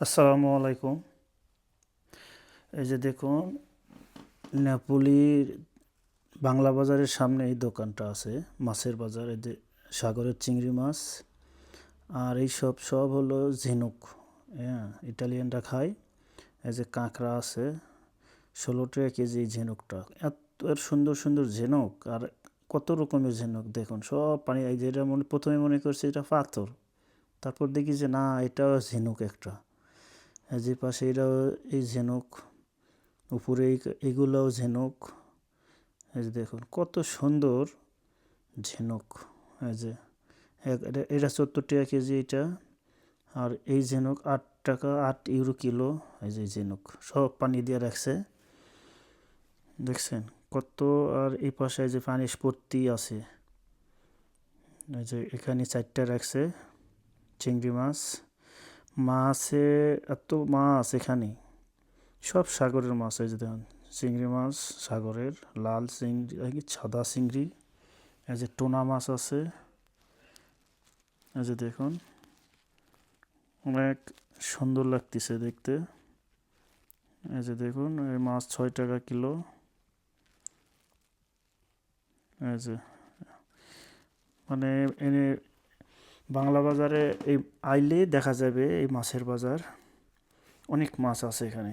আসসালামু আলাইকুম। এই যে দেখুন, নেপোলির বাংলা বাজারের সামনে এই দোকানটা আছে, মাছের বাজার। এই যে সাগরের চিংড়ি মাছ, আর এই সব হলো ঝিনুক। হ্যাঁ, ইটালিয়ানরা খায়। এই যে কাঁকড়া আছে, 16 টাকা কেজি এই ঝিনুকটা। এত এর সুন্দর সুন্দর ঝিনুক, আর কত রকমের ঝিনুক দেখুন, সব পানি। এই যে এটা প্রথমে মনে করছি এটা পাথর, তারপর দেখি যে না, এটাও ঝিনুক একটা। এই যে পাশে এটাও এই ঝিনুক, উপরে এগুলোও ঝিনুক। এই যে দেখুন কত সুন্দর ঝিনুক। এই যে এটা 70 টাকা কেজি এটা। আর এই ঝিনুক 8 টাকা, 8 ইউরো কিলো। এই যে ঝিনুক সব পানি দিয়ে রাখছে, দেখছেন কত। আর এই পাশে যে পানি ভর্তি আছে। এই যে এখানে 4টা রাখছে চিংড়ি মাছ। মাছে এত মাছ এখানে, সব সাগরের মাছ। এই যে দেখুন চিংড়ি মাছ, সাগরের লাল চিংড়ি, সাদা চিংড়ি। এই যে টুনা মাছ আছে। এই যে দেখুন অনেক সুন্দর লাগতেছে দেখতে। এই যে দেখুন এই মাছ 6 টাকা কিলো। এই যে মানে এনে বাংলা বাজারে এই আইলে দেখা যাবে এই মাছের বাজার, অনেক মাছ আছে এখানে।